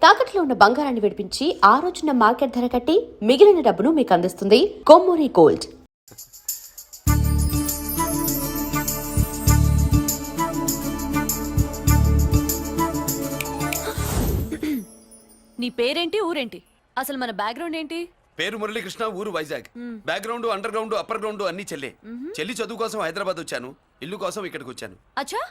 తాకట్లో ఉన్న బంగారాన్ని విడిపించి ఆ రోజున మార్కెట్ ధర కట్టి మిగిలిన డబ్బును మీకు అందిస్తుంది కొమ్మూరి గోల్డ్. నీ పేరేంటి, ఊరేంటి, అసలు మన బ్యాక్గ్రౌండ్ ఏంటి? పేరు మురళీకృష్ణ, ఊరు Vizag. Background, under ground, upper ground అన్ని చెల్లి. చెల్లి చదువు కోసం హైదరాబాద్ వచ్చాను, ఇల్లు కోసం ఇక్కడికి వచ్చాను. అచ్చా,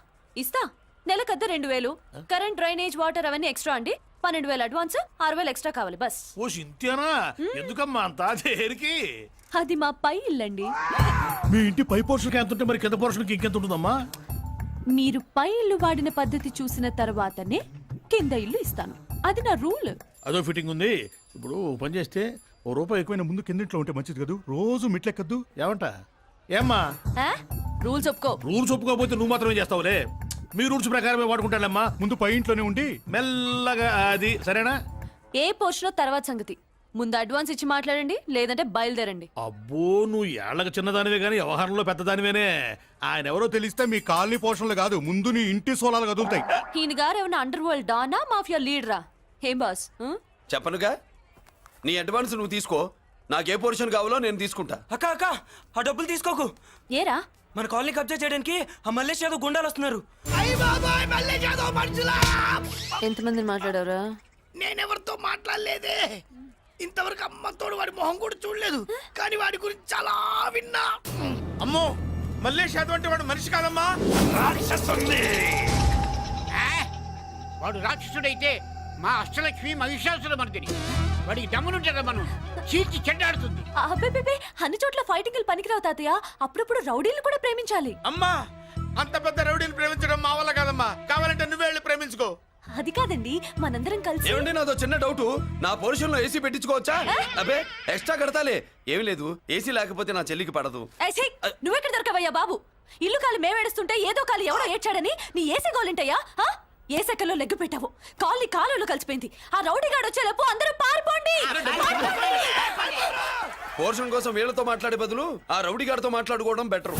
ఇస్తా. నెలకద్ద 2000, కరెంట్, డ్రైనేజ్, వాటర్ అవన్నీ ఎక్స్ట్రా అండి. 12,000 అడ్వాన్స్, 6,000 ఎక్స్ట్రా కావాలి బస్. ఓ సింత్యానా, ఎందుకమ్మా అంతా చేరికి? అది మా పై ఇల్లండి. మీ ఇంటి పై పోర్షన్కి ఎంత ఉంటే మరి కింద పోర్షన్కి ఇంకెంత ఉంటుందమ్మా? మీరు పై ఇల్లు వాడిన పద్ధతి చూసిన తర్వాతనే కింద ఇల్లు ఇస్తాను. అది నా రూల్. అదో ఫిట్టింగ్ ఉంది. ఇప్పుడు పని చేస్తే ₹1 ఎక్కువైనా ముందు కిందింట్లో ఉంటే మంచిది కదా, రోజు మిట్లెక్కద్దు. ఏమంట? ఏమ్మా రూల్స్ ఒప్పుకో. రూల్స్ ఒప్పుకోకపోతే నువ్వు మాత్రమే చేస్తావులే. మీ రూల్స్ ప్రకారమే వాడుకుంటానమ్మా. ముందు పై ఇంట్లోనే ఉండి మెల్లగా అది, సరేనా? ఏ పోర్షనో తర్వాత సంగతి. ముందు అడ్వాన్స్ ఇచ్చి మాట్లాడండి, లేదంటే బయలుదేరండి. అబ్బో, నువ్వు ఏళ్ళకి చిన్నదానివే కానీ వ్యవహారంలో పెద్దదానివేనే. ఆయన ఎవరో తెలిస్తే మీ కాలనీ పోషణలు కాదు, ముందు నీ ఇంటి సోలాలు కదులుతాయి. ఈయన గారు ఏమన్నా అండర్ వరల్డ్ డానా, మాఫియా లీడరా? ఏం బాస్? చెప్పనుగా, నీ అడ్వాన్స్ నువ్వు తీసుకో. నాకు ఏ పోర్షన్ కావాలో నేను తీసుకుంటా. అక్క అక్క, ఆ డబ్బులు తీసుకోకు. ఏరా? మన కాలనీ కబ్జా చేయడానికి ఆ మల్లేష్ యాదవ్ గుండాలు వస్తున్నారు. ఎంతమంది మాట్లాడారా? నేనెవరితో మాట్లాడలేదే. ఇంతవరకు అమ్మతోడు వాడి మొహం కూడా చూడలేదు, కానీ వాడి గురించి చాలా విన్నా. అమ్మో, మల్లేష్ యాదవ్ అంటే వాడు మనిషి కాదమ్మా, రాక్షసుని. వాడు రాక్షసుడైతే మా అష్టలక్ష్మి మహిషాసుల మర్దిని. వాడికి దమ్మునుంటారా మనం చీల్చి చెడ్డాడుతుంది. అబ్బే, అన్ని చోట్ల ఫైటింగ్ పనికిరావు తాతయ్య. అప్పుడప్పుడు రౌడీలు కూడా ప్రేమించాలి. అమ్మా, అంత పెద్ద రౌడీని ప్రేమించడం మా వల్ల కాదమ్మా. కావాలంటే నువ్వే వెళ్ళి ప్రేమించుకో. అది కాదండి, మనందరం కలిసి. ఏమండి, నాదో చిన్న డౌట్. నా పోర్షన్ లో ఏసీ పెట్టించుకోవచ్చా? అబ్బే, ఎక్స్ట్రా కడతాలే. ఏమి లేదు, ఏసీ లేకపోతే నా చెల్లికి పడదు. నువ్వెక్కడ దొరకవయ్యా బాబు? ఇల్లు కాలి మేమేడుస్తుంటే ఏదో కాలి ఎవడో ఏడ్చాడని నీ ఏసీ గోలింటయ్యా? ఏ సెకల్లో లెగ్గు పెట్టావు, కాలి కాలులో కలిసిపోయింది. ఆ రౌడీగాడు వచ్చేలోపు అందరూ పారిపోండి. పోర్షన్ కోసం వీళ్ళతో మాట్లాడే బదులు ఆ రౌడీ గారితో మాట్లాడుకోవడం బెటర్.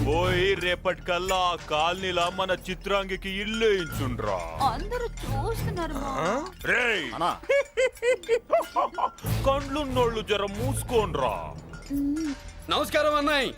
పోయి రేపటికల్లా కాలనీలా మన చిత్రాంగికి ఇల్లు ఇచ్చుండ్రా. అందరూ చూస్తున్నారు. కండ్లున్నోళ్ళు జర మూసుకోండ్రా. నమస్కారం అన్నాయ్.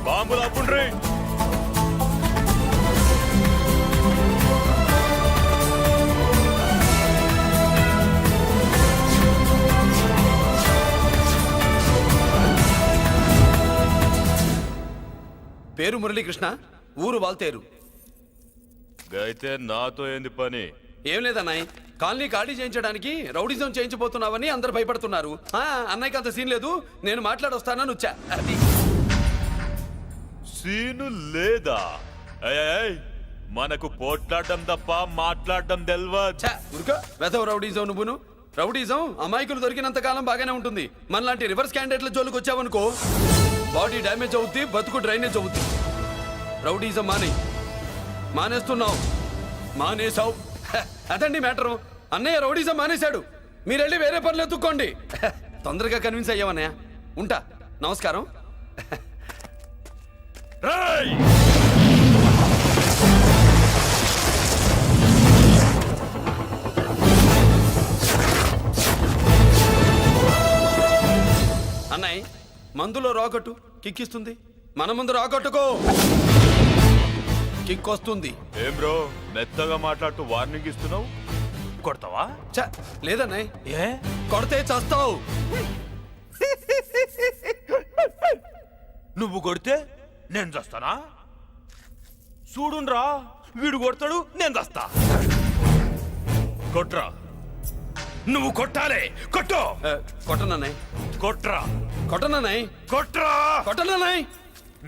బాంబులు అప్పుండ్రీ. పేరు మురళీకృష్ణ, ఊరు వాల్తేరు. అయితే నాతో ఏంది పని? ఏం లేదన్నాయ్, కాలనీ ఖాళీ చేయించడానికి రౌడిజం చేయించబోతున్నావని అందరు భయపడుతున్నారు. అన్నయ్యకి అంత సీన్ లేదు, నేను మాట్లాడొస్తానని వచ్చా. అది సీను లేదా? మనకు పోట్లాడడం తప్ప మాట్లాడడం తెల్వదు. ఉరుకో, వెధవ రౌడిజం నువ్వును. రౌడిజం అమాయకులు దొరికినంత కాలం బాగానే ఉంటుంది. మనలాంటి రివర్స్ క్యాండిడేట్ల జోలికి వచ్చావనుకో, బాడీ డ్యామేజ్ అవుద్ది, బతుకు డ్రైనేజ్ అవుద్ది. రౌడీజం మానేస్తున్నావు, మానేసావు. అదండి మ్యాటరు. అన్నయ్య రౌడీజం మానేశాడు, మీరెళ్ళి వేరే పనులు ఎత్తుక్కోండి. తొందరగా కన్విన్స్ అయ్యామన్నయ్య. ఉంటా, నమస్కారం. అన్నయ్య, మందులో రాకట్టు కిక్కిస్తుంది, మన ముందు రాకట్టుకో, కిక్ వస్తుంది. ఏం బ్రో, మెత్తగా మాట్లాడుతూ వార్నింగ్ ఇస్తున్నావు? కొడతావా? లేదన్నయ్య, ఏ కొడితే చస్తావు. నువ్వు కొడితే నేను చస్తానా? చూడుండ్రా, వీడు కొడతాడు, నేను చస్తా. కొట్రా, నువ్వు కొట్టాలి. కొట్టు. కొట్టనన్నయ్య, కొట్రా. కొట్టనన్నయ్య, కొట్రా. కొట్టనన్నయ్య.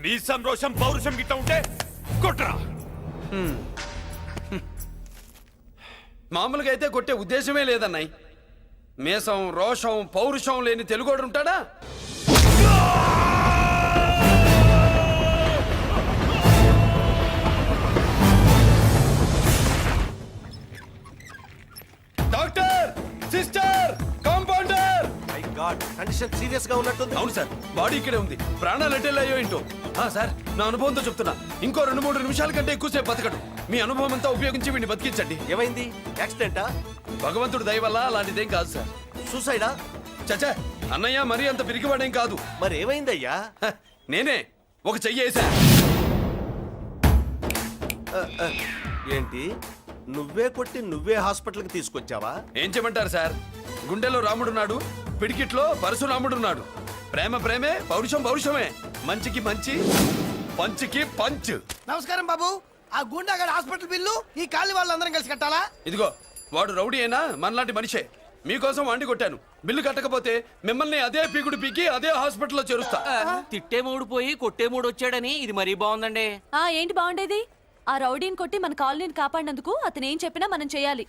నీ సంతోషం పౌరుషం గిట్ట ఉంటే కొట్రా. మామూలుగా అయితే కొట్టే ఉద్దేశమే లేదన్నయ్య. మేషం, రోషం, పౌరుషం లేని తెలుగోడు ఉంటాడా? సీరియస్ గా ఉన్నట్టుంది. అవును సార్, బాడీ ఇక్కడే ఉంది. ప్రాణాలు ఎట్టెళ్ళాయో ఏంటో. సార్, నా అనుభవంతో చెప్తున్నా, ఇంకో 2-3 నిమిషాల కంటే ఎక్కువసేపు బతకడు. మీ అనుభవం అంతా ఉపయోగించి వీడిని బతికించండి. ఏమైంది? యాక్సిడెంటా? భగవంతుడు దయ వల్ల అలాంటిదేం కాదు సార్. సూసైడా? చచ్చా, అన్నయ్య మరీ అంత పిరికివాడేం కాదు. మరి ఏమైందయ్యా? నేనే ఒక చెయ్యి వేసా. ఏంటి, నువ్వే కొట్టి నువ్వే హాస్పిటల్కి తీసుకొచ్చావా? ఏం చేయమంటారు సార్, గుండెలో రాముడున్నాడు, పిడికిట్లో పరశురాముడున్నాడు. ప్రేమ ప్రేమే, పౌరుషం పౌరుషమే. మంచికి మంచి, పంచికి పంచ్. నమస్కారం బాబు. ఆ గుండాగడ్ హాస్పిటల్ బిల్లు ఈ కాలి వాళ్ళందరం కలిసి కట్టాలా? ఇదిగో, వాడు రౌడీ అయినా మనలాంటి మనిషే. మీకోసం వండి కొట్టాను. బిల్లు కట్టకపోతే మిమ్మల్ని అదే పీకుడు పీకి అదే హాస్పిటల్లో చేరుస్తా. తిట్టే మూడు పోయి కొట్టే మూడు వచ్చాడని ఇది మరీ బాగుందండి. ఏంటి బాగుండేది? ఆ రౌడీని కొట్టి మన కాలనీని కాపాడినందుకు అతను ఏం చెప్పినా మనం చేయాలి.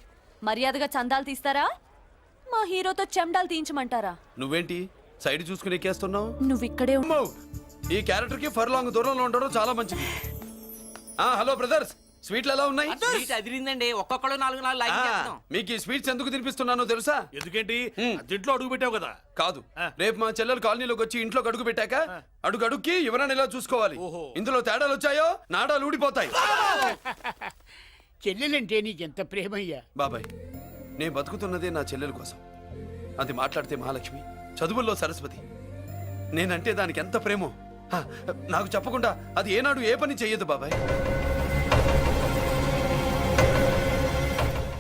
మర్యాదగా చందాలు తీస్తారా, మా హీరోతో చెండాలు తీయించమంటారా? నువ్వేంటి సైడ్ చూసుకుని ఎక్కేస్తున్నావు? నువ్వు ఇక్కడే అమ్మో! ఈ క్యారెక్టర్ కి ఫర్ లాంగ్ దూరంలో ఉండడం చాలా మంచిది. హలో బ్రదర్స్, స్వీట్లు ఎలా ఉన్నాయి? సీట్ అదిరిందండి, ఒక్కొక్కడు 4 లైక్ చేస్తాం. మీకు ఈ స్వీట్స్ ఎందుకు తినిపిస్తున్నానో తెలుసా? ఎందుకేంటి? దీంట్లో అడుగు పెట్టావు కదా. కాదు, రేపు మా చెల్లెలు కాలనీలోకి వచ్చి ఇంట్లో అడుగు పెట్టాక అడుగు అడుక్కి ఎవరైనా ఇలా చూసుకోవాలి. ఇందులో తేడాలు వచ్చాయో నాడాలు ఊడిపోతాయి. చెల్లెలంటే నీకెంత ప్రేమయ్యా. బాబాయ్, నేను బతుకుతున్నదే నా చెల్లెల కోసం. అది మాట్లాడితే మహాలక్ష్మి, చదువుల్లో సరస్వతి. నేనంటే దానికి ఎంత ప్రేమో నాకు చెప్పకుండా అది ఏనాడు ఏ పని చెయ్యదు బాబాయ్.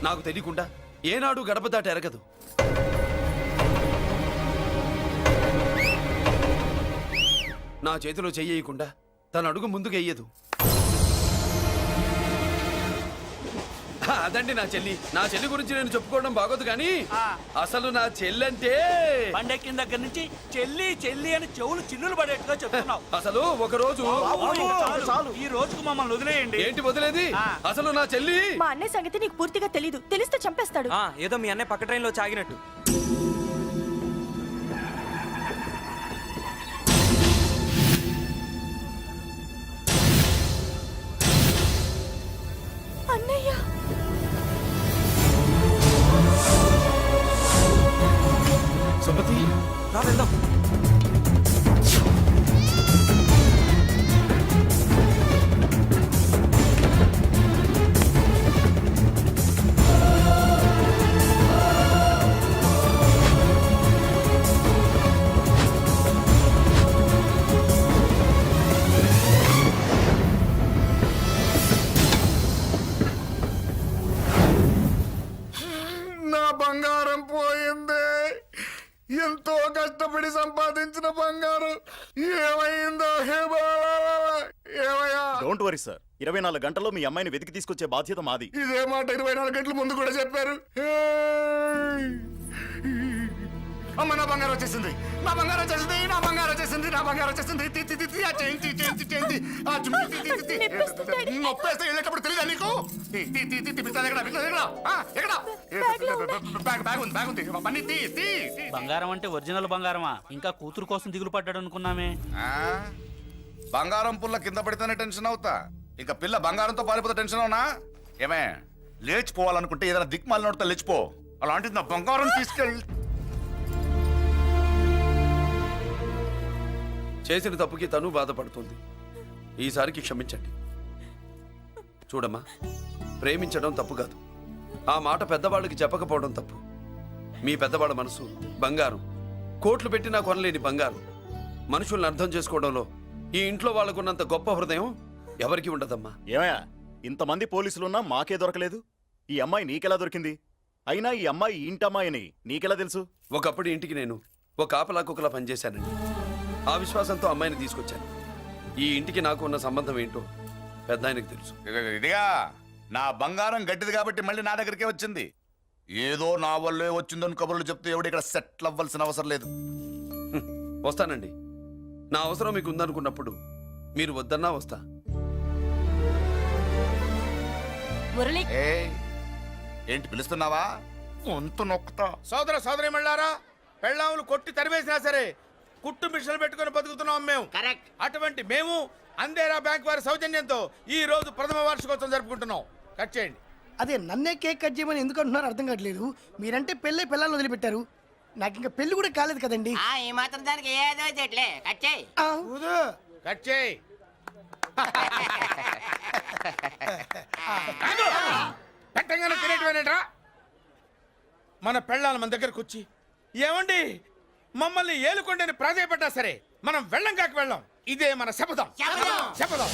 నాకు తెలియకుండా ఏనాడు గడప దాట ఎరగదు. నా చేతిలో చెయ్యకుండా తన అడుగు ముందుకు వెయ్యదు. అదండి నా చెల్లి. నా చెల్లి గురించి నేను చెప్పుకోవడం బాగోదు కానీ అసలు నా చెల్లి అంటే పండెక్కిన దగ్గర నుంచి చెల్లి చెల్లి అని చెవులు చిల్లులు పడేట్టుగా చెప్తున్నావు. అసలు ఒక రోజు చాలు, ఈ రోజుకు మమ్మల్ని వదిలేయండి. ఏంటి వదిలేది? అసలు నా చెల్లి. మా అన్నయ్య సంగతి నీకు పూర్తిగా తెలీదు. తెలిస్తే చంపేస్తాడు. ఏదో మీ అన్నయ్య పక్క ట్రైన్ లో చాగినట్టు. అన్నయ్య, సుమతి, రా వెళ్దాం. నా బంగారం పోయింది. ఎంతో కష్టపడి సంపాదించిన బంగారం ఏమైందో? ఏమయ్యా? డోంట్ వరీ సార్, 24 గంటల్లో మీ అమ్మాయిని వెతికి తీసుకొచ్చే బాధ్యత మాది. ఇదే మాట 24 గంటల ముందు కూడా చెప్పారు. అమ్మ, నా బంగారం వచ్చేసింది, నా బంగారం వచ్చేసింది, నా బంగారం వచ్చేసింది, నా బంగారం వచ్చేసింది. నొప్పేస్తే వెళ్ళేటప్పుడు తెలియదా నీకు? బ్యాగ్ ఉంది, పని తీ. బంగారం అంటే ఒరిజినల్ బంగారమా? ఇంకా కూతురు కోసం దిగులు పడ్డాడు అనుకున్నామే. బంగారం పుల్ల కింద పడితేనే టెన్షన్ అవుతా, ఇంకా పిల్ల బంగారంతో పారిపోతే టెన్షన్ అవునా? ఏమే, లేచిపోవాలనుకుంటే ఏదైనా దిక్మాల నోడితే లేచిపో. అలాంటిది నా బంగారం తీసుకెళ్ళి. చేసిన తప్పుకి తను బాధపడుతుంది. ఈసారికి క్షమించండి. చూడమ్మా, ప్రేమించడం తప్పు కాదు, ఆ మాట పెద్దవాళ్ళకి చెప్పకపోవడం తప్పు. మీ పెద్దవాళ్ళ మనసు బంగారం, కోట్లు పెట్టినా కొనలేని బంగారం. మనుషుల్ని అర్థం చేసుకోవడంలో ఈ ఇంట్లో వాళ్ళకున్నంత గొప్ప హృదయం ఎవరికి ఉండదమ్మా. ఏమయ్యా, ఇంతమంది పోలీసులున్నా మాకే దొరకలేదు. ఈ అమ్మాయి నీకెలా దొరికింది? అయినా ఈ అమ్మాయి ఇంటమ్మాయిని నీకెలా తెలుసు? ఒకప్పుడు ఇంటికి నేను ఒక కాపలా కుక్కలా పనిచేశానండి. ఆ విశ్వాసంతో అమ్మాయిని తీసుకొచ్చాను. ఈ ఇంటికి నాకు ఉన్న సంబంధం ఏంటో పెద్ద ఆయనకు తెలుసు. ఇదిగా నా బంగారం గట్టిది కాబట్టి మళ్ళీ నా దగ్గరికే వచ్చింది. ఏదో నా వల్లే వచ్చిందని కబుర్లు చెప్తే ఎవడు ఇక్కడ సెటిల్ అవ్వాల్సిన అవసరం లేదు. వస్తానండి. నా అవసరం మీకు ఉందనుకున్నప్పుడు మీరు వద్దన్నా వస్తా. మురళి, ఏంటి పిలుస్తున్నావా? వంతు నొక్కుతా. సోదర సోదరి మళ్ళారా, పెళ్ళాములు కొట్టి తరివేసినా సరే కుట్టు మిషన్లు పెట్టుకుని బతుకుతున్నాం మేము. కరెక్ట్. అటువంటి మేము అందేరా బ్యాంక్ వారి సౌజన్యంతో ఈ రోజు ప్రథమ వార్షికోత్సవం జరుపుకుంటున్నాం. కట్ చేయండి. అదే నన్నే కేక్ కట్ చేయమని ఎందుకు అంటున్నారు అర్థం కావట్లేదు. మీరంటే పెళ్ళై పిల్లల్ని వదిలిపెట్టారు, నాకు ఇంకా పెళ్లి కూడా కాలేదు కదండి. ఈ మాత్రం దానికి ఏదో చెట్లే కచ్చాయి కట్ చేయి. పెట్టంగానే తినేటివేనేట్రా? మన పెళ్ళాలి మన దగ్గరకు వచ్చి ఏమండి మమ్మల్ని ఏలుకొండని ప్రాధాయపడ్డా సరే మనం వెళ్ళం కాక వెళ్ళం. ఇదే మన శపథం. శపథం.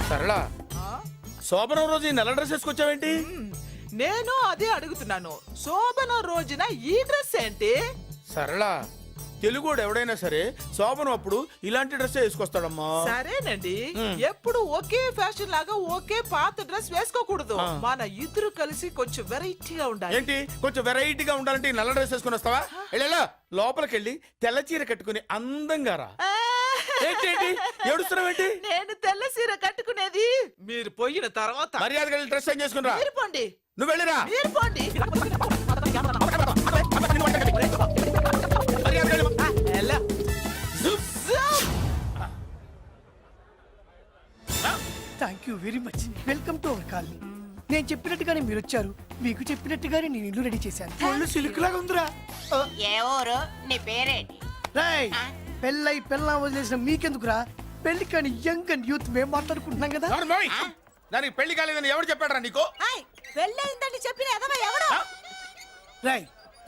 సరళ, శోభనం రోజు ఈ నల్ల డ్రెస్ వేసుకొచ్చావేంటి? నేను అదే అడుగుతున్నాను. శోభన రోజున ఈ డ్రెస్ ఏంటి? సరళ, తెలుగుడు ఎవడైనా సరే శోభనం అప్పుడు ఇలాంటి డ్రెస్ వేసుకొస్తాడమ్మా. సరేనండి, ఎప్పుడు ఒకే ఫ్యాషన్ లాగా ఒకే పాత డ్రెస్ వేసుకోకూడదు. మన ఇద్దరు కలిసి కొంచెం వెరైటీగా ఉండాలి. ఏంటి కొంచెం వెరైటీగా ఉండాలంటే ఈ నల్ల డ్రెస్ వేసుకొని వస్తావా? వెళ్ళా లోపలికి వెళ్ళి తెల్ల చీర కట్టుకుని అందంగా రా. ఏంటి ఏడుస్తున్నావేంటి? నేను తెల్ల సీర కట్టుకునేది మీరు పోయిన తర్వాత. మర్యాదగా వెళ్ళి డ్రెస్ చేంజ్ చేసుకుని రా. మీరు పోండి. నువ్వు వెళ్ళిరా. మీరు పోండి. మర్యాదగా వెళ్ళి. ఎలా? Thank you very much. Welcome to our colony. నేను చెప్పినట్టుగానే మీరు వచ్చారు, మీకు చెప్పినట్టుగానే నేను ఇల్లు రెడీ చేశాను. ఒళ్ళు సిల్క్ లాగా ఉందిరా. ఏ ఊరు? నీ పేరేంటి? రాయ్, పెళ్ళై పెళ్ళం వదిలేసిన మీకెందుకురా? పెళ్లి కాని యంగ్ అండ్ యూత్ మేము మాట్లాడుకుంటున్నాం కదా. నోర్మోయ్. దానికి పెళ్లి కాలేదని ఎవరు చెప్పాడరా నీకు? పెళ్ళయిందని చెప్పిన ఎదవ ఎవరు? రాయ్,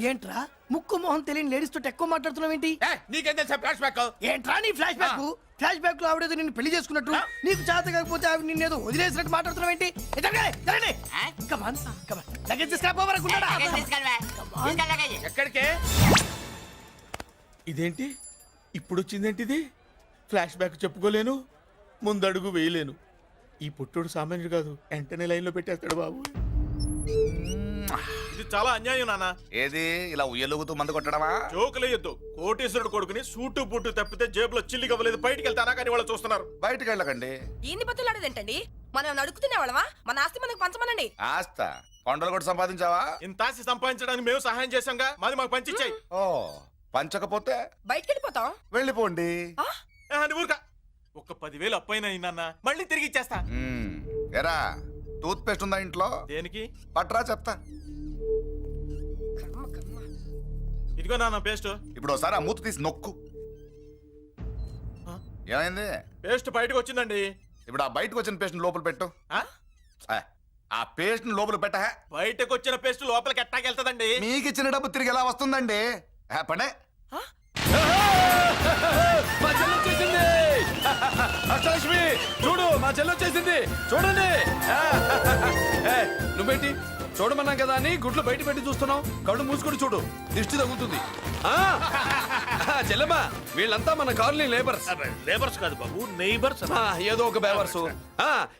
ఏంట్రా ముక్కు మొహం తెలియని లేడీస్ తోటి ఎక్కువ మాట్లాడుతున్నావు ఏంటి? నీకేం తెలుసా ఫ్లాష్ బ్యాక్? ఏంట్రా నీ ఫ్లాష్ బ్యాక్? ఫ్లాష్ బ్యాక్ లో ఆవిడేదో నిన్ను పెళ్లి చేసుకున్నట్టు, నీకు చేత కాకపోతే ఆవిడ నిన్నేదో వదిలేసినట్టు మాట్లాడుతున్నావు ఏంటి? కమాన్ కమాన్, లగేజ్ తీసుకురాపోవరకుంటాడా? ఎక్కడికే? ఇదేంటి ఇప్పుడు వచ్చిందేంటి ఇది? ఫ్లాష్ బ్యాక్ చెప్పుకోలేను, ముందడుగు వేయలేను. ఈ పుట్టుడు సామాన్యుడు కాదు, వెంటనే లైన్ లో పెట్టేస్తాడు బాబు. ఇది చాలా అన్యాయం నాన్న. ఏది ఇలా ఉయ్యలుగుతూ మందు కొట్టడమా? జోకులేయొద్దు. కోటేశ్వరుడు కొడుకుని సూటు బుట్టు తప్పితే జేబులో చిల్లి కవ్వలేదు, బయటికి వెళ్తానా కానీ వాళ్ళు చూస్తున్నారు. బయటికి వెళ్ళకండి. ఈయన్ని బతులాడేదేంటండి? మనం నడుకుతున్న వాళ్ళమా? మన ఆస్తి మనకు పంచమనండి. ఆస్త కొండలు కూడా సంపాదించావా? ఇంత ఆస్తి సంపాదించడానికి మేము సహాయం చేశాంగా, మాది మాకు పంచిచ్చాయి. ఓ, పంచకపోతే బయటికి వెళ్ళిపోతాం. వెళ్ళిపోండి. ఊరుక. ఒక 10,000 అప్పైనా నాన్న, మళ్ళీ తిరిగి ఇచ్చేస్తా. ఎరా, టూత్ పేస్ట్ ఉందా ఇంట్లో? దేనికి? పట్రా చెప్తా. ఇదిగో నాన్న పేస్ట్. ఇప్పుడు ఒకసారి ఆ మూత తీసి నొక్కు. ఏమైంది? పేస్ట్ బయటకు వచ్చిందండి. ఇప్పుడు ఆ బయటకు వచ్చిన పేస్ట్ లోపల పెట్టు. ఆ? ఆ పేస్ట్ లోపల పెట్ట. బయటకు వచ్చిన పేస్ట్ లోపలికి ఎట్టాకెళ్తదండి? మీకు ఇచ్చిన డబ్బు తిరిగి ఎలా వస్తుందండి? పడే. మా చెల్లి వచ్చేసింది. అష్టలక్ష్మి చూడు, మా చెల్లి వచ్చేసింది చూడండి. నువ్వేంటి చూడమన్నాం కదా అని గుడ్లు బయట పెట్టి చూస్తున్నావు? కళ్ళు మూసుకొని చూడు, దిష్టి తగ్గుతుంది. చెల్లెమ్మా, వీళ్ళంతా మన కాలనీ లేబర్స్. లేబర్స్ కాదు బాబు, నైబర్స్. ఏదో ఒక బేవర్సు.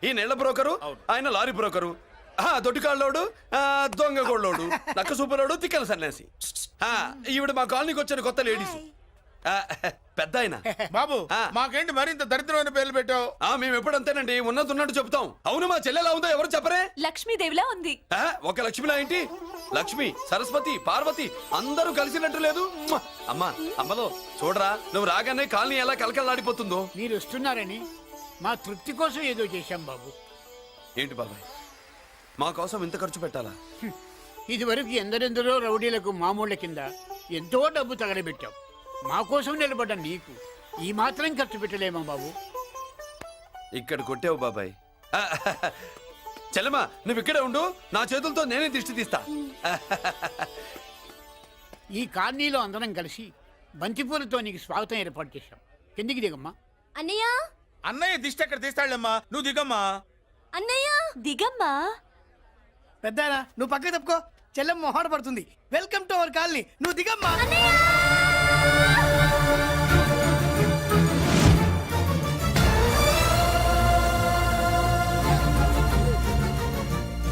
ఈ నెల బ్రోకరు, ఆయన లారీ బ్రోకరు, దొడ్డికాళ్ళోడు, దొంగ గోళ్ళోడు, నక్క సూపరోడు, తిక్కల సన్యాసి. ఈవిడ మా కాలనీకి వచ్చిన కొత్త లేడీస్. పెద్ద ఆయన. బాబు, మాకేంటి మరింత దరిద్రమైన పేర్లు పెట్టావు? మేము ఎప్పుడంతేనండి, ఉన్నది ఉన్నట్టు చెప్తాం. అవును, మా చెల్లెలా ఉందో ఎవరు చెప్పరే? లక్ష్మీదేవిలా ఉంది. ఒక లక్ష్మిలా ఏంటి? లక్ష్మి, సరస్వతి, పార్వతి అందరూ కలిసినట్టు లేదు. అమ్మా, అమ్మలో చూడరా, నువ్వు రాగానే కాలనీ ఎలా కలకలాడిపోతుందో. మీరు వస్తున్నారని మా తృప్తి కోసం ఏదో చేశాం బాబు. ఏంటి బాబాయ్, మా కోసం ఇంత ఖర్చు పెట్టాలా? ఇది వరకు ఎందరెందరో రౌడీలకు మామూళ్ళ కింద ఎంతో డబ్బు తగలబెట్టాం. మా కోసం నిలబడ్డ నీకు ఈ మాత్రం ఖర్చు పెట్టలేమా బాబు? ఇక్కడ కొట్టావు బాబాయ్. చెల్లెమ్మా, నువ్వు ఇక్కడే ఉండు, నా చేతులతో నేనే దిష్టి తీస్తా. ఈ కాలనీలో అందరం కలిసి బంతిపూలతో నీకు స్వాగతం ఏర్పాటు చేశాం. కిందికి దిగమ్మా. అన్నయ్య, అన్నయ్య దిష్టి ఎక్కడ తీస్తాడమ్మా? నువ్వు దిగమ్మా. అన్నయ్య దిగమ్మా. పెద్దాయనా, నువ్వు పక్కకి తప్పుకో, చెల్లెమ్మ మొహాట పడుతుంది. వెల్కమ్ టు అవర్ కాలనీ, నువ్వు దిగమ్మా.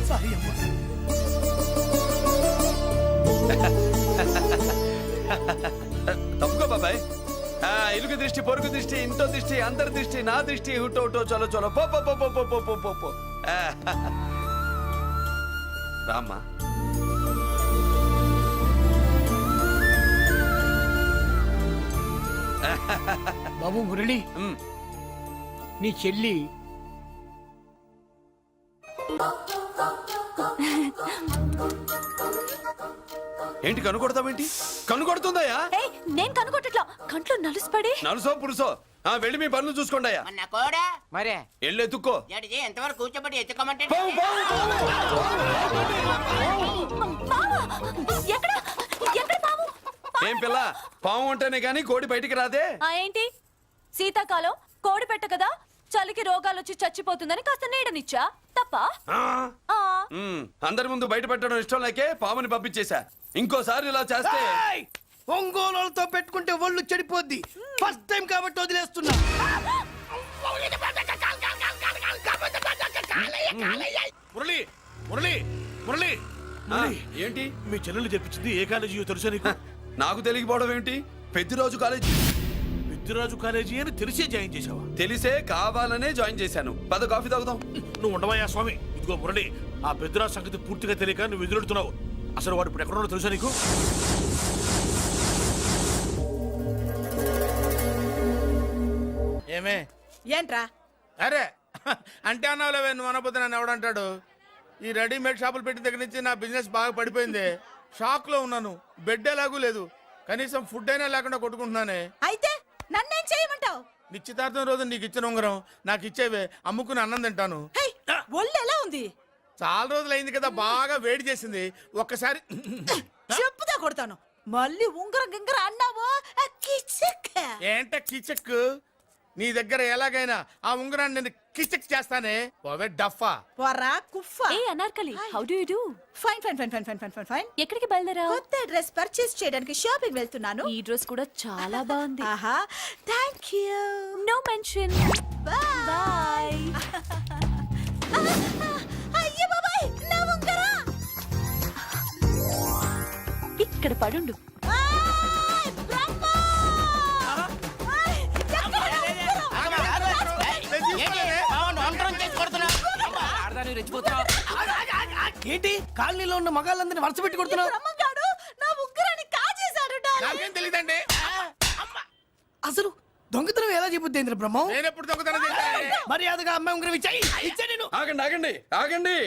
సారీ అమ్మా. తప్పుకో బాబాయ్. ఇరుగు దృష్టి, పొరుగు దృష్టి, ఇంట్లో దృష్టి, అందరి దృష్టి, నా దృష్టి, హుటో హుటో చలో చలో పో పో పో పో పో పో పో పో. రామ్మా. బాబు మురళి, నీ చెల్లి ఏంటి కనుకొడతావేంటి? కనుకొడుతుందయ్యా? ఏయ్, నేను కనుగొట్టట్లా, కంట్లో నలుసుపడి. నలుసో పురుసో వెళ్ళి మీ పనులు చూసుకోండి అయ్యా. మరే వెళ్ళి ఎత్తుక్కో. ఎంతవరకు కూర్చోబెట్టి ఎత్తుకోమంటే పావు, పావు, పావా? ఎక్కడ ఎక్కడ పావు? ఏం పిల్ల, పాము అంటేనే గాని కోడి బయటికి రాదే. ఏంటి శీతాకాలం కోడి పెట్ట కదా, చలికి రోగాలు వచ్చి చచ్చిపోతుందని కాస్త నీడనిచ్చా, తప్ప? ఆ? అందరి ముందు బయట పెట్టడం ఇష్టం లేకే పాముని పంపించేశా. ఇంకోసారి ఇలా చేస్తే ఒంగోలుతో పెట్టుకుంటే ఒళ్ళు చెడిపోద్ది. ఫస్ట్ టైం కాబట్టి వదిలేస్తున్నా. మురళి మురళి మురళి ఏంటి మీ చెల్లెలు చెప్పించింది ఏ కాలేజీ తెలుసా నీకు? నాకు తెలియకపోవడం ఏంటి? పెద్దిరోజు కాలేజీ. పెద్దిరాజు కాలేజీ అని తెలిసే జాయిన్ చేసావా? తెలిసే కావాలనే జాయిన్ చేశాను. పద కాఫీ తాగుదాం. నువ్వు ఉండవయ్యా స్వామి. ఇదిగో మురళి, ఆ పెద్దిరాజు సంగతి పూర్తిగా తెలియక నువ్వు ఎదురెడుతున్నావు. అసలు వాడు ఇప్పుడు ఎక్కడున్నాడో తెలుసా నీకు? ఏమే ఏంట్రా? అరే అంటే అన్నావులేవే, నువ్వు అనబోతే నన్ను ఎవడంటాడు? ఈ రెడీమేడ్ షాపులు పెట్టిన దగ్గర నుంచి నా బిజినెస్ బాగా పడిపోయింది. షాక్ లో ఉన్నాను. బెడ్ ఎలాగూ లేదు, కనీసం ఫుడ్ అయినా లేకుండా కొట్టుకుంటున్నానే. అయితే నన్నేం చేయమంటావు? నిశ్చితార్థం రోజు నీకు ఇచ్చిన ఉంగరం నాకు ఇచ్చేవే, అమ్ముకుని అన్నం తింటాను. ఒళ్ళు ఎలా ఉంది? చాలా రోజులు అయింది కదా, బాగా వేడి చేసింది. ఒక్కసారి చెప్పుతా కొడతాను. మళ్ళీ ఉంగరం గింగర అన్నావో ఏంట కిచక్? నీ దగ్గర ఎలాగైనా ఆ ఉంగరాన్ని నేను కిచక్ చేస్తానే. పోవే డఫా. పోరా కుఫ్ఫా. ఏ Anarkali, how do you do? Fine fine fine fine fine fine fine fine. ఎక్కడికి బయలుదేరావు? కొత్త డ్రెస్ పర్చేస్ చేయడానికి షాపింగ్ వెళ్తున్నాను. ఈ డ్రెస్ కూడా చాలా బాగుంది. ఆహా, thank you. No mention. Bye. అయ్యో బాబాయ్, నా ఉంగరం ఇక్కడ పడుండు. ఏంటి కాలనీలో ఉన్న మగాళ్ళందరినీ వరుస పెట్టి కొడుతున్నావు? బ్రహ్మంగాడు నా ఉంగరాన్ని కాజేశాడు. నాకేం తెలియదండి. అసలు దొంగతనం ఎలా చెబుద్ది బ్రహ్మం? నేను ఎప్పుడు దొంగతనం చేశాను? మర్యాదగా అమ్మాయి ఉంగరం ఇచ్చాయి. నేను ఆగండి ఆగండి ఆగండి.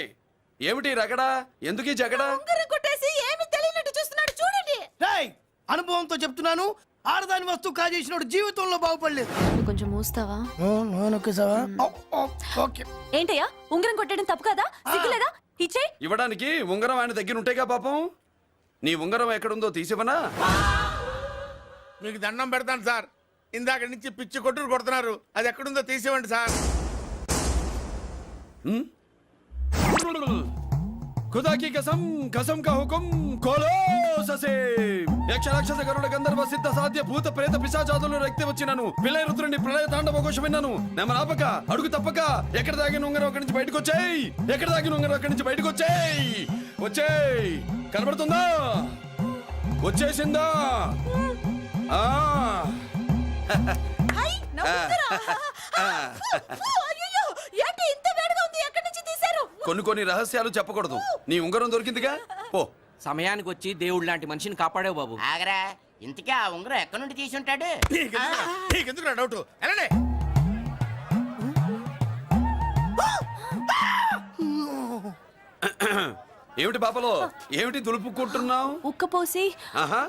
ఏమిటి రగడా? ఎందుకు ఈ జగడా? ఉంగరం కొట్టేసి ఏమి తెలియనట్టు చూస్తున్నాడు, చూడండి. రేయ్, అనుభవంతో చెప్తున్నాను, ఆడదాని వస్తువు కాజేసినోడు జీవితంలో బాగుపడలేదు. కొంచెం మూస్తావా? ఓకే. ఏంటయ్యా, ఉంగరం కొట్టడం తప్పు కదా? సిగ్గులేదా? ఇచ్చేయ్. ఇవ్వడానికి ఉంగరం ఆయన దగ్గర ఉంటేగా పాపం. నీ ఉంగరం ఎక్కడుందో తీసివనా? మీకు దండం పెడతాను సార్, ఇందాక నుంచి పిచ్చి కొట్టుడు కొడుతున్నారు. అది ఎక్కడుందో తీసివ్వండి సార్. खुदा की कसम कसम का हुकुम खोलो ससे యక్ష రాక్షస గరుడ గంధర్వ సిద్ధ సాధ్య భూత ప్రేత పిశాచాదులను రక్తి వచ్చినాను విలయ రుద్రుని ప్రళయ తాండవ ఘోష విన్నాను. నెమలాపక అడుగు తప్పక ఎక్కడ దాగిన ఉంగరం అక్కడి నుంచి బయటకు వచ్చేయ్. ఎక్కడ దాగిన ఉంగరం అక్కడి నుంచి బయటకు వచ్చేయ్. వచ్చేయ్. కనబడుతుందా? వచ్చేసిందా? ఆ హై, నా ఉంగరం. అయ్యో, ఏంటి ఇంత వేడిగా ఉంది? ఎక్కడి నుంచి తీశారు? కొన్ని రహస్యాలు చెప్పకూడదు. నీ ఉంగరం దొరికిందిగా, పో. సమయానికి వచ్చి దేవుడు లాంటి మనిషిని కాపాడావు బాబు. ఆగరా, ఇంతకీ ఆ ఉంగరం ఎక్కడి నుండి తీసి ఉంటాడు? నీకెందుకు డౌట్? వెళ్ళండి. ఏమిటి పాపలో, ఏమిటి దులుపుకుంటున్నావు? ఉక్కపోసి. ఆహా.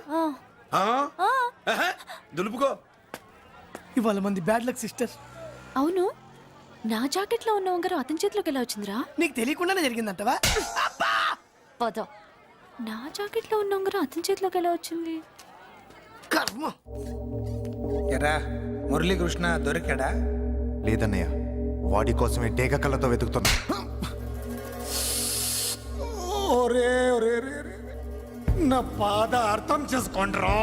ఆహా. దులుపుకో. ఇవాళ మంది బ్యాడ్ లక్ సిస్టర్. అవును, నా జాకెట్ లో ఉన్న ఉంగరం అతని చేతిలోకి ఎలా వచ్చిందిరా? నీకు తెలియకుండానే జరిగిందంటవా? పద. నా జాకెట్ లో ఉన్న ఉంగరం అతని చేతిలోకి ఎలా వచ్చింది? కర్మ. ఎరా మురళీకృష్ణ దొరికాడా? లేదన్నయ్య, వాడి కోసమే డేగ కళ్ళతో వెతుకుతున్నా. ఒరే ఒరే నా బాధ అర్థం చేసుకోండిరా.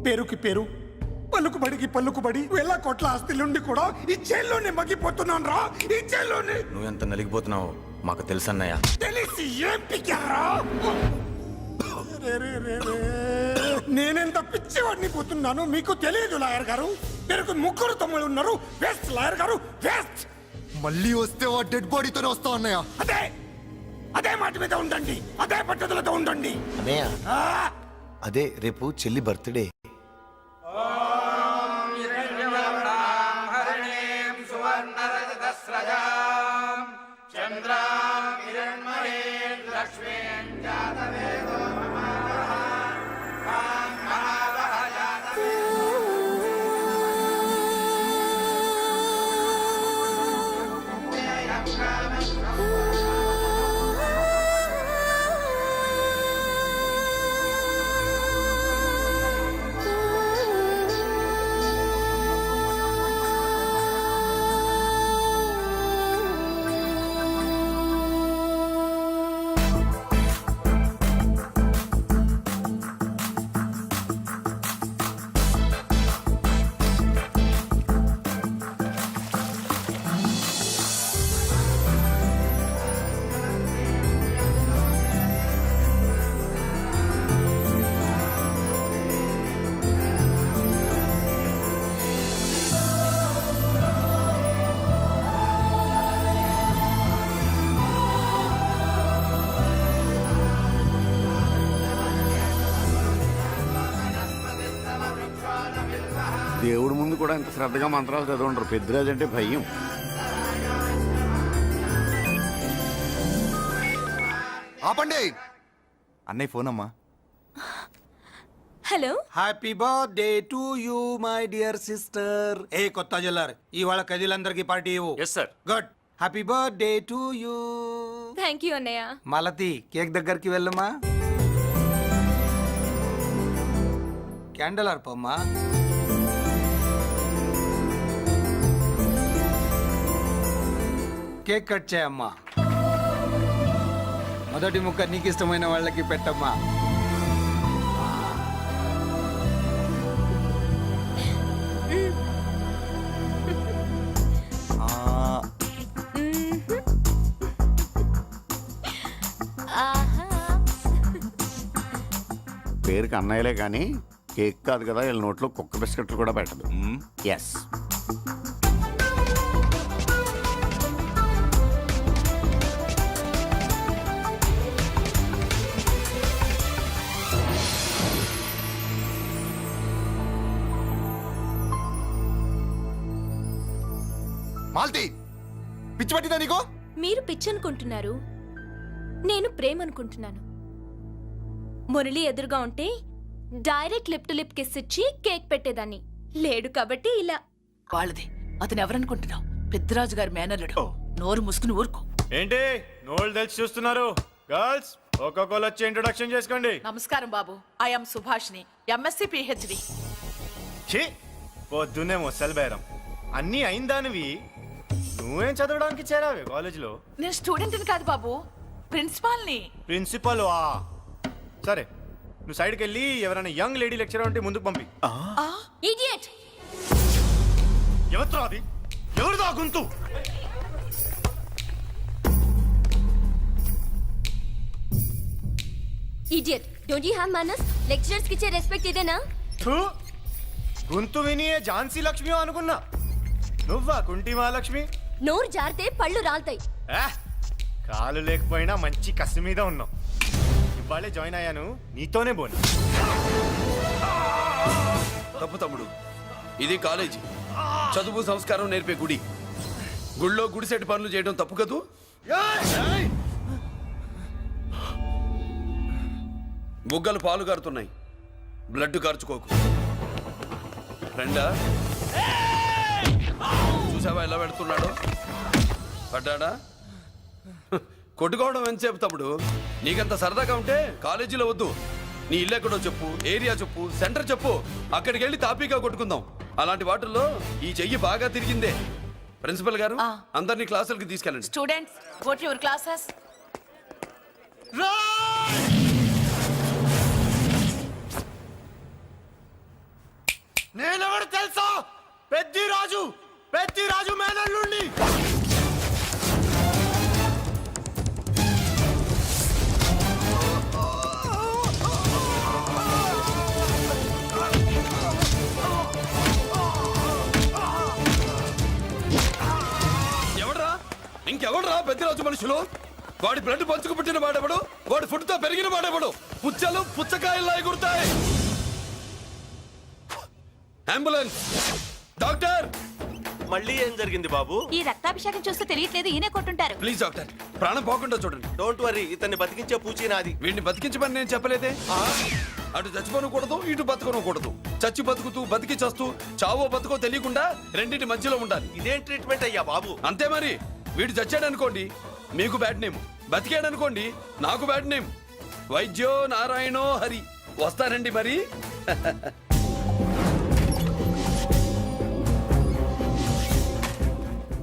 పేరుకి పేరు, పలుకుబడికి పలుకుబడి, వేల కోట్ల ఆస్తిలుండి కూడా ఈ జైల్లోనే మగ్గిపోతున్నాను రా. ఈ జైల్లోనే. నువ్వెంత నలిగిపోతున్నావు మాకు తెలుసన్నయ్య. తెలిసి ఏం పిక్కారా? నేనెంత పిచ్చివాడిని పోతున్నాను మీకు తెలియదు లాయర్ గారు. పేరుకు ముగ్గురు తమ్ముళ్ళు ఉన్నారు. వేస్ట్ లాయర్ గారు, వేస్ట్. మళ్ళీ వస్తే ఆ డెడ్ బాడీతోనే వస్తావు అన్నయ్య. అదే మాట మీద ఉండండి, అదే పట్టుదలతో ఉండండి. అదే రేపు చెల్లి బర్త్డే. చంద్ర దేవుడి ముందు కూడా ఇంత శ్రద్ధగా మంత్రాలు చదవంటారు. పెద్దిరాజు అంటే భయం. ఆపండి. అన్నయ్య ఫోన్ అమ్మా. Hello. Happy birthday to you my dear sister. ఏ కొత్త జిల్లార్ ఇవాళ కదిలందరికీ పార్టీ ఇవ్వు. Yes sir. Good. Happy birthday to you. Thank you అన్నయ్య. మాలతి కేక్ దగ్గరికి వెళ్ళమ్మా. క్యాండల్ ఆర్పమ్మా. కేక్ కట్ చేయమ్మా. మొదటి ముక్క నీకు ఇష్టమైన వాళ్ళకి పెట్టమ్మా. పేరుకి అన్నయ్యలే కానీ కేక్ కాదు కదా, వీళ్ళ నోట్లో కుక్క బిస్కెట్లు కూడా పెట్టదు. ఎస్. మాల్తి, పిచ్చి పట్టిందా నీకు? మీరు పిచ్చి అనుకుంటున్నారు, నేను ప్రేమ అనుకుంటున్నాను. మురళి ఎదురుగా ఉంటే direct lip to lip kiss ఇచ్చి కేక్ పెట్టేదాన్ని. లేడు కాబట్టి ఇలా. వాళ్ళది. అతను ఎవరనుకుంటున్నావు? పెద్దరాజు గారి మేనల్లుడు. నోరు ముసుకుని ఊరుకో. ఏంటి నోళ్ళు తెలిసి చూస్తున్నారు? గర్ల్స్ ఒక్కొక్కరు వచ్చి ఇంట్రొడక్షన్ చేసుకోండి. నమస్కారం బాబు. ఐఎమ్ సుభాష్ని, ఎంఎస్సి పిహెచ్డి. ఛీ, పొద్దున్నే మొసలు బేరం అన్నీ అయిందానివి. నువ్వేం చదవడానికి చేరావే కాలేజీలో? నేను స్టూడెంట్ని కాదు బాబు, ప్రిన్సిపాల్ని. ప్రిన్సిపల్ వా? సరే, నువ్వు సైడ్కి వెళ్ళి ఎవరైనా యంగ్ లేడీ లెక్చరర్ ఉంటే ముందుకు పంపి. ఇడియట్. ఎవరితో అది? ఎవరిదో ఆ గొంతు? ఇడియట్. డోంట్ యు హావ్ మనస్? లెక్చరర్స్ కి ఇచ్చే రెస్పెక్ట్ ఇదేనా? థూ, గొంతు విని ఏ ఝాన్సీ లక్ష్మి అనుకున్నా. నువ్వా కుంటి మహాలక్ష్మి? నోరు జారితే పళ్ళు రాల్తాయి. కాలు లేకపోయినా మంచి కసి మీద ఉన్నావు. ఇవాళే జాయిన్ అయ్యాను, నీతోనే బోను. తప్పు తమ్ముడు, ఇది కాలేజీ. చదువు సంస్కారం నేర్పే గుడి. గుళ్ళో గుడిసెట్టి పనులు చేయడం తప్పు కదూ? బుగ్గలు పాలు కారుతున్నాయి, బ్లడ్ కార్చుకోకు. ఫ్రెండా, చూసావా ఎలా పెడుతున్నాడు? పడ్డాడా? కొట్టుకోవడం ఎంతసేపు తమ్ముడు? నీకంత సరదాగా ఉంటే కాలేజీలో వద్దు. నీ ఇల్లు ఎక్కడో చెప్పు, ఏరియా చెప్పు, సెంటర్ చెప్పు, అక్కడికి వెళ్ళి తాపీగా కొట్టుకుందాం. అలాంటి వాటిల్లో ఈ చెయ్యి బాగా తిరిగిందే. ప్రిన్సిపల్ గారు, అందరినీ క్లాసులకి తీసుకెళ్ళండి. Students, go to your classes. నేనెవరు తెలుసా? పెద్దిరాజు, పెద్దిరాజు మేనల్లుండి. ఇంకెవడరా పెద్దరాజు మనుషులు? వాడి బ్లడ్ పంచుకు పుట్టిన వాడెవడు? వాడి ఫుడ్తో పెరిగిన వాడెవడు? పుచ్చలు పుచ్చకాయల్లా ఎగురుతాయి. Ambulance, doctor. మళ్ళీ ఏం జరిగింది బాబు? ఈ రక్తాభిషేకం చూస్తే తెలియట్లేదు, ఈయనే కొట్టుంటారు. ప్లీజ్ డాక్టర్, ప్రాణం పోకుండా చూడండి. డోంట్ వరీ, ఇతన్ని బతికించే పూచి నాది. వీడిని బతికించమని నేను చెప్పలేదే. అటు చచ్చిపోనకూడదు, ఇటు బతకనకూడదు. చచ్చి బతుకుతూ బతికి చస్తూ చావో బతుకో తెలియకుండా రెండింటి మధ్యలో ఉండాలి. ఇదేం ట్రీట్మెంట్ అయ్యా బాబు? అంతే మరి. వీడు చచ్చాడనుకోండి మీకు బ్యాడ్ నేమ్, బతికాడనుకోండి నాకు బ్యాడ్ నేమ్. వైద్యో నారాయణో హరి. వస్తారండి మరి.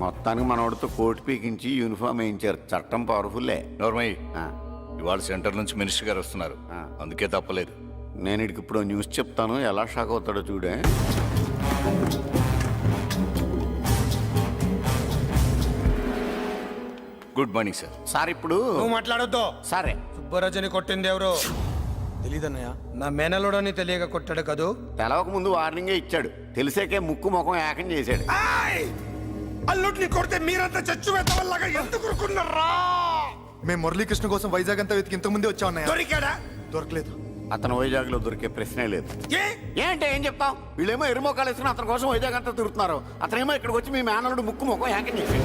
మొత్తానికి మనోడితో కోట్ పీకించి యూనిఫామ్ వేయించారు. చట్టం పవర్ఫుల్లే. నోర్మయ్య, ఇవాళ సెంటర్ నుంచి మినిస్టర్ గారు వస్తున్నారు, అందుకే తప్పలేదు. నేను ఇడికి ఇప్పుడు న్యూస్ చెప్తాను, ఎలా షాక్ అవుతాడో చూడే. Good morning sir. సార్ ఇప్పుడు నువ్వు మాట్లాడొద్దు. సరే, సుబ్బరాజుని కొట్టింది ఎవరు? తెలీదన్నయ్య. నా మేనలోడని తెలియక కొట్టాడు కదూ. తెలవక ముందు వార్నింగే ఇచ్చాడు, తెలిసాకే ముక్కు ముఖం ఏకం చేశాడు. అల్లుడిని కొడితే మీరంతా చచ్చు వెతవల్లాగా ఎందుకు ఊరుకున్నారా? మేము మురళీకృష్ణ కోసం వైజాగ్ అంతా వెతికి ఇంతకు ముందే వచ్చా ఉన్నాయా? దొరికాడా? దొరకలేదు. అతను వైజాగ్ లో దొరికే ప్రశ్నే లేదు. ఏంటంటే ఏం చెప్తాం? వీళ్ళేమో ఎరుమోకాలు వేసుకుని అతని కోసం వైజాగ్ అంతా తిరుగుతున్నారు. అతనేమో ఇక్కడికి వచ్చి మీ మేనలుడు ముక్కు ముఖం హ్యాకింగ్ చేసి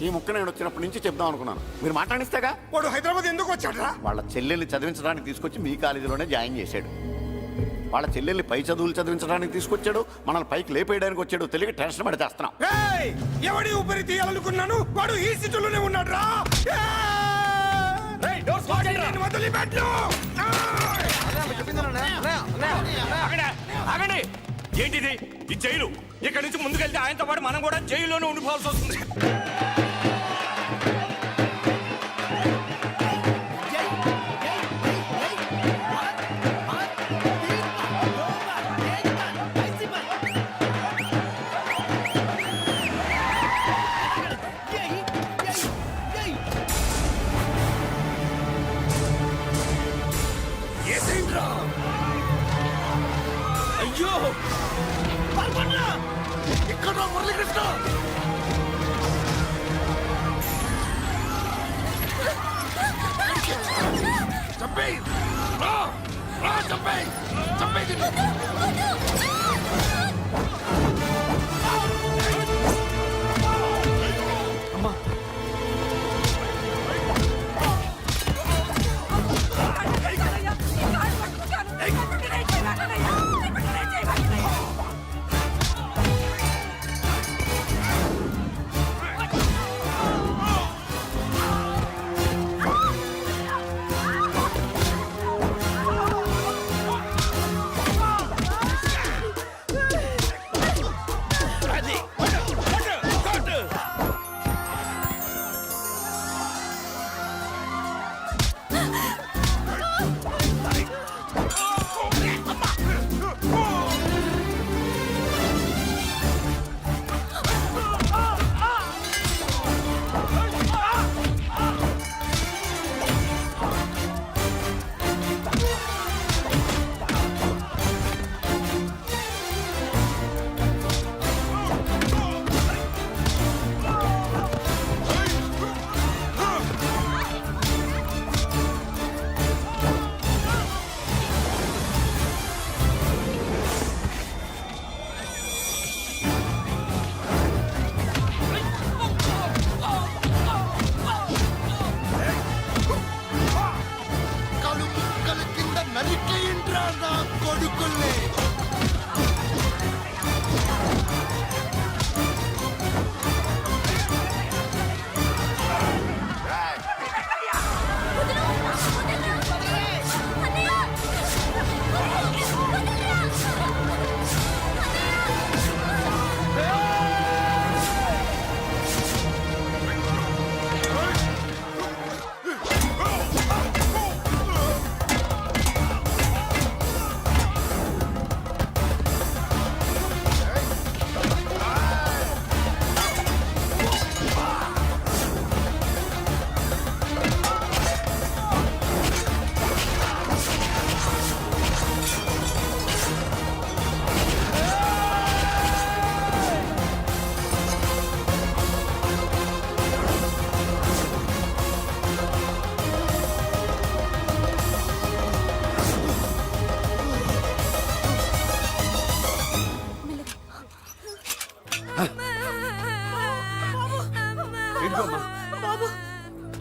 ఈ ముక్క నేను వచ్చినప్పటి నుంచి చెప్దాం అనుకున్నాను. మీరు మాట్లాడిస్తేగా. వాడు హైదరాబాద్ ఎందుకు వచ్చాడ్రా? వాళ్ళ చెల్లెల్ని చదివించడానికి తీసుకొచ్చి మీ కాలేజీలోనే జాయిన్ చేశాడు. వాళ్ళ చెల్లెల్ని పై చదువులు చదివించడానికి తీసుకొచ్చాడు, మనల్ని పైకి లేపేయడానికి వచ్చాడు. తెలియక టెన్షన్ పడి చేస్తున్నాం. ఏయ్! ఎవడి ఊపిరి తీయాలనుకున్నాను వాడు ఈ సీటులోనే ఉన్నాడు రా. వదిలిపెట్టు. ఆగండి, ఏంటిది? ఈ జైలు. ఇక్కడి నుంచి ముందుకెళ్తే ఆయనతో పాటు మనం కూడా జైల్లోనే ఉండిపోవాల్సి వస్తుంది. అయ్యో ఇక్కడ మురళీకృష్ణ చంపేయ్. రా, రా, చంపేయ్. చంపేయ్ దీన్ని.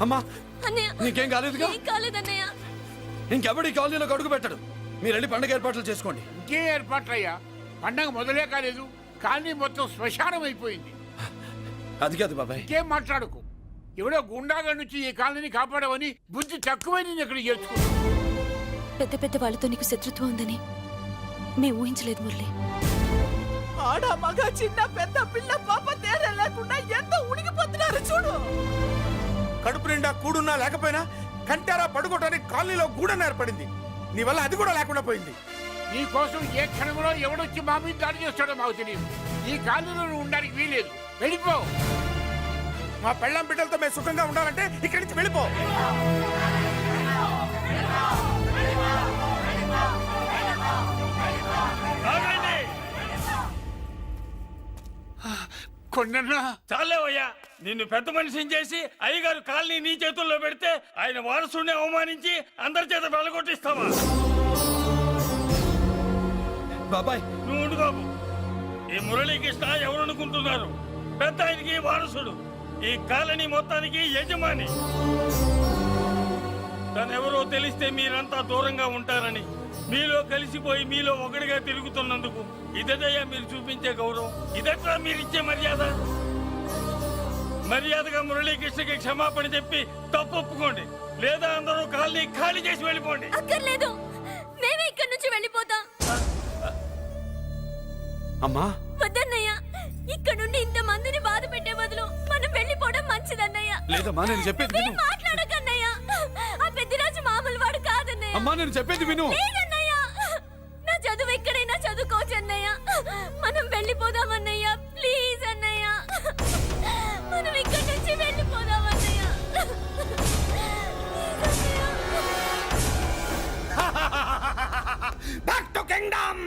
అమ్మా, నీకేం కాలేదుగా? కాలేదన్నయ్య. ఇంకెవడి కాలనీలో అడుగు పెట్టడు. మీరు వెళ్ళి పండుగ ఏర్పాట్లు చేసుకోండి. ఇంకే ఏర్పాట్లయ్యా? పండగ మొదలే కాలేదు, కానీ మొత్తం శ్మశానం అయిపోయింది. అది కాదు బాబాయ్. ఇంకేం మాట్లాడుకు. ఎవడో గుండాగా నుంచి ఈ కాలనీని కాపాడవని బుద్ధి తక్కువై నేను ఇక్కడ చేర్చుకున్నా. పెద్ద పెద్ద వాళ్ళతో నీకు శత్రుత్వం ఉందని మేము ఊహించలేదు మురళి. ఆడ మగ చిన్న పెద్ద పిల్ల పాప తేడా లేకుండా ఎంత ఉడికిపోతున్నారు చూడు. కడుపు నిండా కూడున్నా లేకపోయినా కంటారా పడుకోవడానికి కాలనీలో గూడెం ఏర్పడింది. నీ వల్ల అది కూడా లేకుండా పోయింది. నీ కోసం ఏ క్షణంలో ఎవడొచ్చి మా మీద దాడి చేస్తాడో మాకు తెలియదు. ఈ కాలనీలో నువ్వు ఉండడానికి వీలేదు. వెళ్ళిపో. మా పెళ్ళాం బిడ్డలతో మేము సుఖంగా ఉండాలంటే ఇక్కడి నుంచి వెళ్ళిపో. కొండన్నా చాలేవయ్యా. నిన్ను పెద్ద మనిషిని చేసి అయ్యగారు కాలనీ నీ చేతుల్లో పెడితే ఆయన వారసుడిని అవమానించి అందరి చేత వెళ్ళగొట్టిస్తావా? బాబాయ్ నువ్వు ఉండు బాబు. ఈ మురళీకృష్ణ ఎవరనుకుంటున్నారు? పెద్ద ఆయనకి వారసుడు, ఈ కాలనీ మొత్తానికి యజమాని. తనెవరో తెలిస్తే మీరంతా దూరంగా ఉంటారని, మీలో కలిసిపోయి మీలో ఒకటిగా తిరుగుతున్నందుకు ఇదయ్యా మీరు చూపించే గౌరవం, ఇదట్లా మీరిచ్చే మర్యాద. మర్యాదగా మురళీకృష్ణకి క్షమాపణ చెప్పి తప్పు ఒప్పుకోండి, లేదా అందరూ కాలనీ ఖాళీ చేసి వెళ్ళిపోండి. అక్కర్లేదు, మేమే ఇక్కడి నుంచి వెళ్ళిపోతాం. అమ్మా వద్దన్నయ్య, ఇక్కడ నుండి ఇంత మందిని బాధ పెట్టే బదులు మనం వెళ్ళిపోవడం మంచిదన్నయ్య. లేదమ్మా నేను చెప్పేది విను. మాట్లాడకన్నయ్య, ఆ పెద్దిరాజు మామూలు వాడు కాదన్నయ్య. అమ్మా నేను చెప్పేది విను. లేదన్నయ్య, నా చదువు ఎక్కడైనా చదువుకోవచ్చు అన్నయ్య. మనం వెళ్ళిపోదామన్నయ్య, ప్లీజ్ అన్నయ్య. మనం ఇక్కడి నుంచి వెళ్ళిపోదామన్నయ్య. Back to kingdom.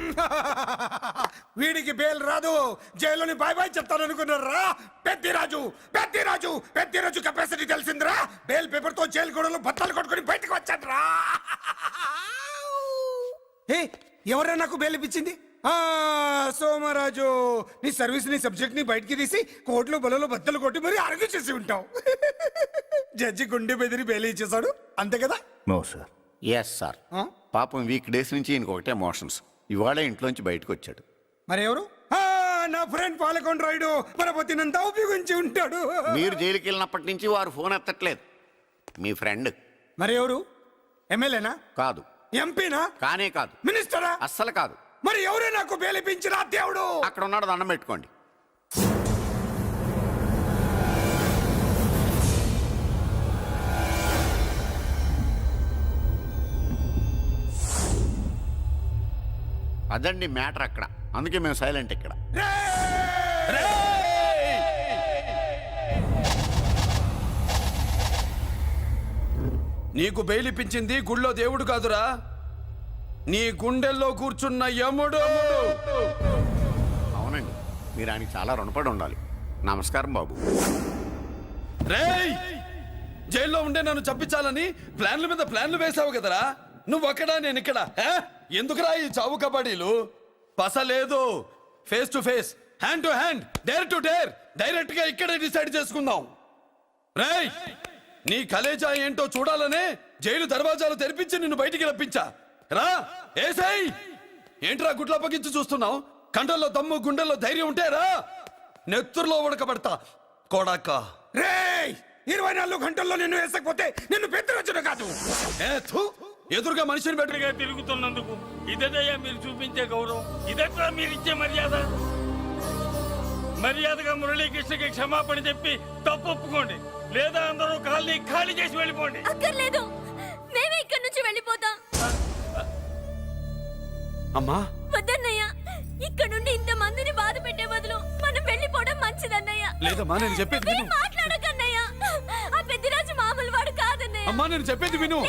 వీడికి బెయిల్ రాదు, జైల్లోని బాయ్ బాయ్ చెప్తాను అనుకున్నారా? పెద్దిరాజు పెద్దిరాజు పెద్దిరాజు కెపాసిటీ తెలిసిందిరా. బెయిల్ పేపర్ తో జైలు గోడలు బట్టలు కొట్టుకుని బయటకు వచ్చాడ్రా. ఏ ఎవరా నాకు బెయిల్ ఇప్పించింది? సోమరాజు, నీ సర్వీస్ నీ సబ్జెక్ట్ ని బయటికి తీసి కోర్టులో బలలో బద్దలు కొట్టి మరి అరుగు చేసి ఉంటావు. జడ్జి గుండె బెదిరి బెయిల్ ఇచ్చేసాడు, అంతే కదా? No sir. Yes sir. పాపం వీక్ డేస్ నుంచి ఈయనకు ఒకటే మోషన్స్. ఇవాళ ఇంట్లోంచి బయటకు వచ్చాడు. మరి ఎవరు? నా ఫ్రెండ్ పాలకొండ రాయుడు పరపతినంతా ఉపయోగించి ఉంటాడు. మీరు జైలుకి వెళ్ళినప్పటి నుంచి వారు ఫోన్ ఎత్తట్లేదు. మీ ఫ్రెండ్. మరి ఎవరు? ఎమ్మెల్యేనా? కాదు. ఎంపీనా? కానే కాదు. మినిస్టరా? అస్సలు కాదు. మరి ఎవరే నాకు బేలిపించిన దేవుడు? అక్కడ ఉన్నాడు, దండం పెట్టుకోండి. అదండి మ్యాటర్ అక్కడ. అందుకే మేము సైలెంట్ ఇక్కడ. నీకు బెయిలిపించింది గుళ్ళో దేవుడు కాదురా, నీ గుండెల్లో కూర్చున్న యముడు. అవునండి, మీరు ఆయనకి చాలా రుణపడి ఉండాలి. నమస్కారం బాబు. రేయ్, జైల్లో ఉండే నన్ను చంపించాలని ప్లాన్ల మీద ప్లాన్లు వేసావు కదరా. నువ్వు అక్కడ నేను ఇక్కడ. ఎందుకురా ఈ చావు కబడ్డీలు? పస లేదు, face to face, hand to hand, dare to dare, direct గా ఇక్కడే డిసైడ్ చేసుకుందాం. రేయ్, నీ కలేజా ఏంటో చూడాలనే జైలు దర్వాజాలు తెరిపించి నిన్ను బయటికి రప్పించా. రా ఏసై. ఏంట్రా గుడ్ల పగించి చూస్తున్నావు? కండల్లో దమ్ము, గుండెల్లో ధైర్యం ఉంటే రా, నెత్తురులో ఉడకబడతా కొడాక. రేయ్, 24 గంటల్లో నిన్ను వేసకపోతే నిన్ను పెద్దరొచ్చుడు కాదు. ఎదురుగా మనిషిని గట్టిగా తిరుగుతున్నందుకు ఇదయ్యా మీరు చూపించే గౌరవం, ఇదట్లా మీరిచ్చే మర్యాద. మర్యాదగా మురళీకృష్ణకి క్షమాపణ చెప్పి తప్పు ఒప్పుకోండి, లేదా అందరూ కాలనీ ఖాళీ చేసి వెళ్ళిపోండి. అక్కర్లేదు, మేమే ఇక్కడి నుంచి వెళ్ళిపోతాం. అమ్మా వద్దన్నయ్య, ఇక్కడ నుండి ఇంత మందిని బాధ పెట్టే బదులు మనం వెళ్ళిపోవడం మంచిదన్నయ్య. లేదమ్మా నేను చెప్పేది విను. మాట్లాడకన్నయ్య, ఆ పెద్దిరాజు మామూలు వాడు కాదన్నయ్య. అమ్మా నేను చెప్పేది విను.